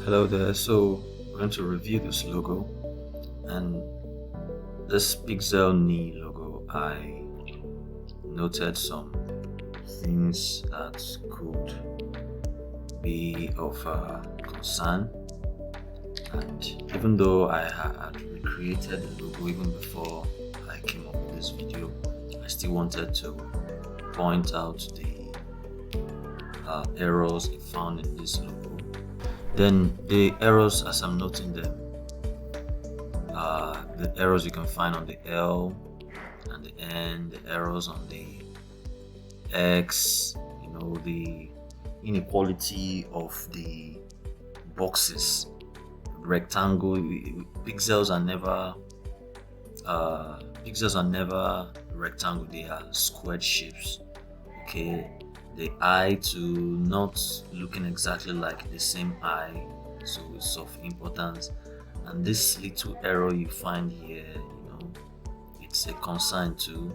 Hello there. So we're going to review this logo, and this Pixelnie logo. I noted some things that could be of concern, and even though I had recreated the logo even before I came up with this video, I still wanted to point out the errors I found in this logo. Then the errors, as I'm noting them, the errors you can find on the L and the N, the errors on the X, the inequality of the boxes, rectangle, pixels are never rectangle, they are squared shapes. Okay, the eye to not looking exactly like the same eye, so it's of importance. And this little error you find here, it's a concern too.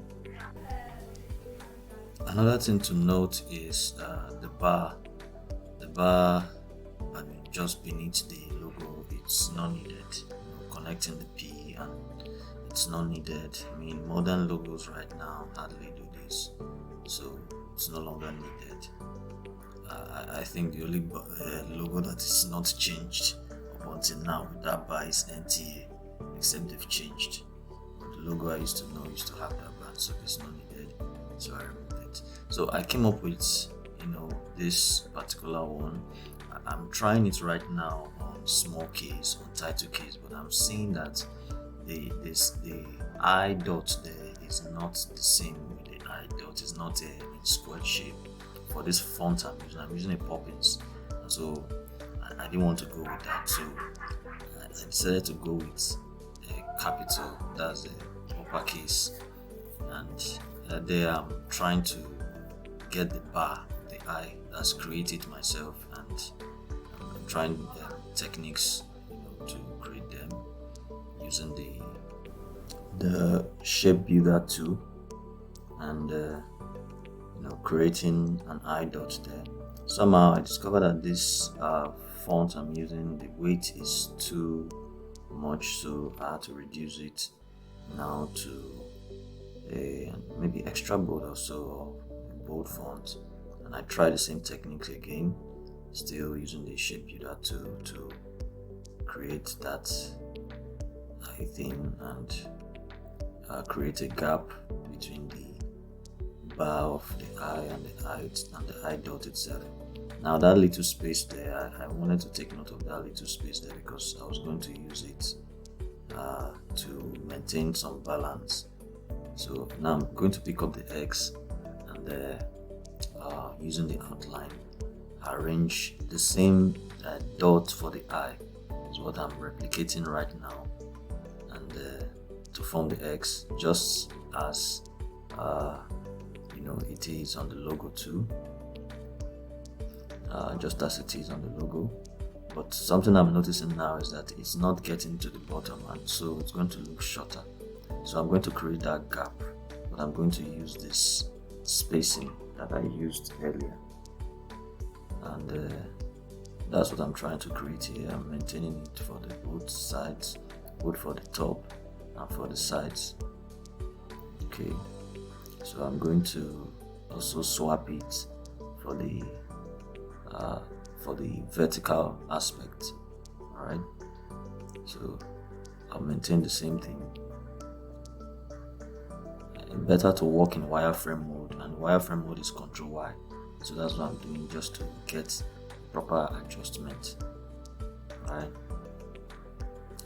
Another thing to note is the bar. Just beneath the logo, it's not needed. Connecting the P, and it's not needed. Modern logos right now hardly do this, so it's no longer needed. I think the only logo that is not changed up until now with that bar is NTA, except they've changed. But the logo I used to know used to have that bar, so it's not needed, so I removed it. So I came up with this particular one. I'm trying it right now on small case, on title case, but I'm seeing that the I dot there is not the same with the I dot. It's not in square shape. For this font I'm using a Poppins, so I didn't want to go with that, so I decided to go with a capital, that's the uppercase, and there I'm trying to get the bar, the I, that's created myself, and I'm trying techniques to create them using the shape builder tool, and creating an I dot there. Somehow I discovered that this font I'm using, the weight is too much, so I had to reduce it now to a maybe extra bold or so, or a bold font. And I tried the same technique again, still using the shape builder tool to create that thing and create a gap between the bar of the I and the I dot itself. Now that little space there, I wanted to take note of that little space there because I was going to use it to maintain some balance. So now I'm going to pick up the X, and using the outline, arrange the same dot for the I is what I'm replicating right now, and to form the X, just as it is on the logo too, just as it is on the logo. But something I'm noticing now is that it's not getting to the bottom, and so it's going to look shorter. So I'm going to create that gap, but I'm going to use this spacing that I used earlier, and that's what I'm trying to create here. I'm maintaining it for the both sides, both for the top and for the sides. Okay, so I'm going to also swap it for the vertical aspect. All right, so I'll maintain the same thing. Better to work in wireframe mode, and wireframe mode is Ctrl Y, so that's what I'm doing, just to get proper adjustment. All right,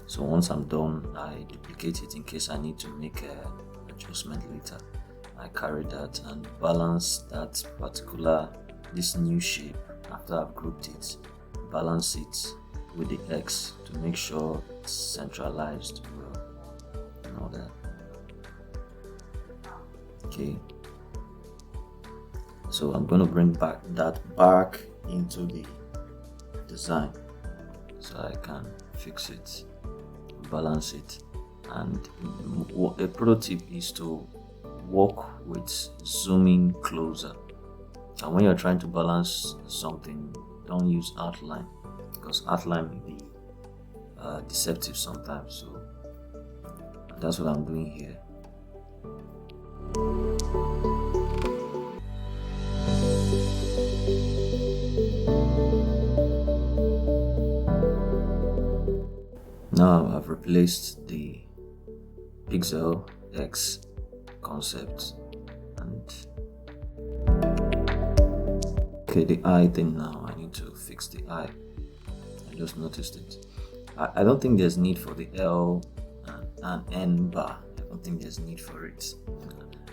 so once I'm done, I duplicate it in case I need to make an adjustment later. I carry that and balance that this new shape after I've grouped it, balance it with the X to make sure it's centralized well and all that. Okay, so I'm going to bring back into the design so I can fix it, balance it, and a pro tip is to work with zooming closer. And when you're trying to balance something, don't use outline. because outline may be deceptive sometimes. So that's what I'm doing here. Now I've replaced the Pixelnie'S concept and okay, the eye thing. Now I need to fix the eye. I just noticed it. I don't think there's need for the L and N bar. I don't think there's need for it.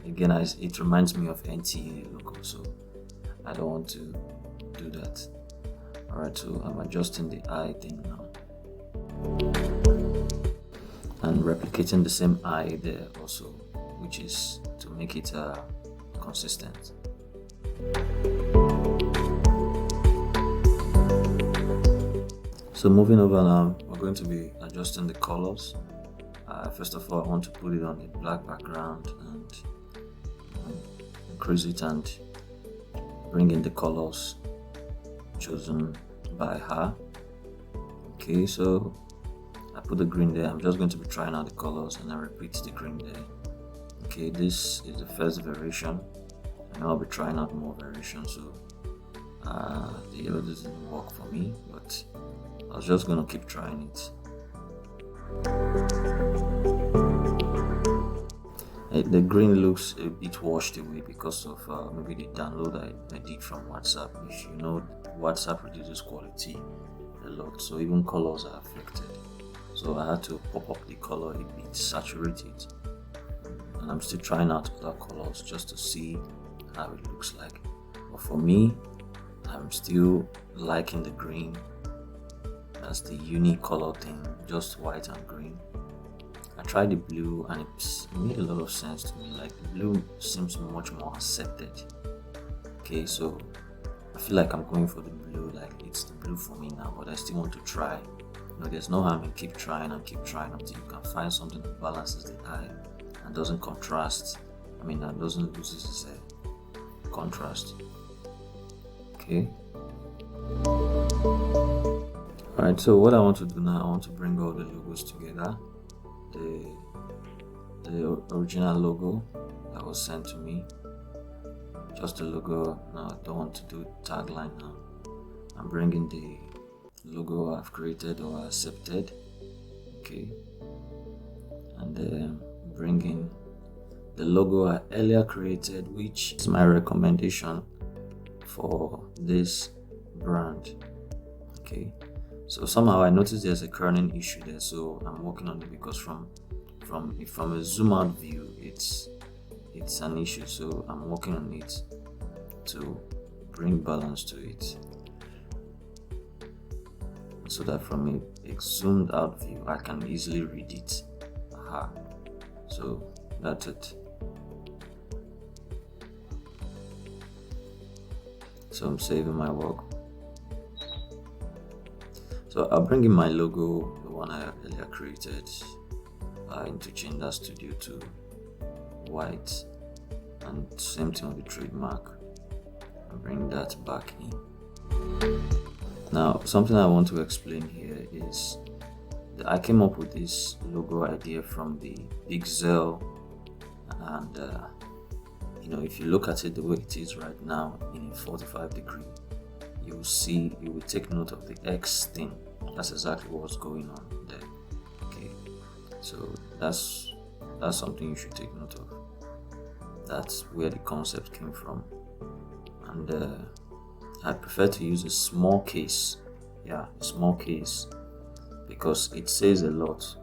Again, it reminds me of NTA logo, so I don't want to do that. Alright, so I'm adjusting the eye thing now and replicating the same eye there also, which is to make it consistent. So moving over now, we're going to be adjusting the colors. First of all, I want to put it on the black background and increase it and bring in the colors chosen by her. Okay, so I put the green there. I'm just going to be trying out the colors and I repeat the green there. Okay, this is the first variation and I'll be trying out more variations. So the yellow doesn't work for me, but I was just going to keep trying it. The green looks a bit washed away because of maybe the download I did from WhatsApp. If you know, WhatsApp reduces quality a lot, so even colors are affected. So I had to pop up the color a bit, saturate it, and I'm still trying out other colors just to see how it looks like. But for me, I'm still liking the green. That's the unique color thing, just white and green. I tried the blue and it made a lot of sense to me. Like the blue seems much more accepted. Okay, so I feel like I'm going for the blue, like it's the blue for me now, but I still want to try. You know, there's no harm in keep trying until you can find something that balances the eye and doesn't contrast. That doesn't lose its contrast. Okay. Alright, so what I want to do now, I want to bring all the logos together. The original logo that was sent to me, just the logo. Now I don't want to do tagline now. I'm bringing the logo I've created or accepted. Okay, and then bringing the logo I earlier created, which is my recommendation for this brand. Okay, so somehow I noticed there's a kerning issue there, so I'm working on it because from a zoom out view it's an issue, so I'm working on it to bring balance to it so that from a zoomed out view I can easily read it. So that's it. So I'm saving my work. So I'll bring in my logo, the one I earlier created, into Gender Studio to white, and same thing with the trademark. I'll bring that back in. Now, something I want to explain here is that I came up with this logo idea from the Pixel, and if you look at it the way it is right now in a 45-degree, you will take note of the X thing. That's exactly what's going on there. Okay, so that's something you should take note of. That's where the concept came from, and I prefer to use a small case. A small case, because it says a lot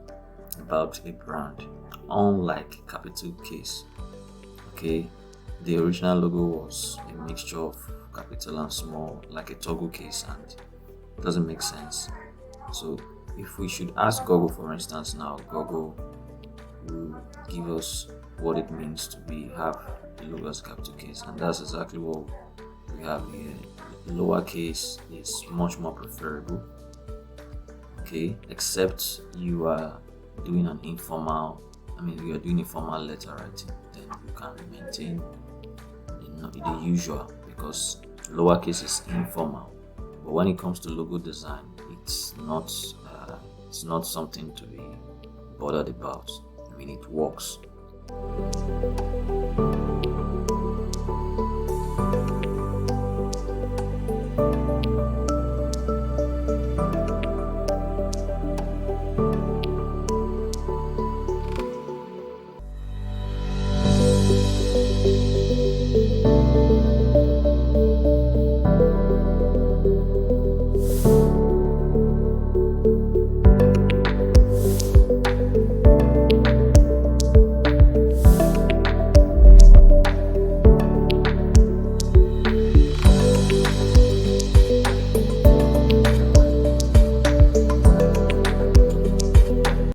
about a brand, unlike capital case. Okay, the original logo was a mixture of capital and small, like a toggle case, and it doesn't make sense. So if we should ask Google, for instance, now Google will give us what it means to have the logo as a capital case, and that's exactly what we have here. Lowercase is much more preferable. Okay, except you are doing an informal, you are doing a formal letter writing, then you can maintain the usual, because lowercase is informal. But when it comes to logo design, it it's not something to be bothered about. I mean, it works.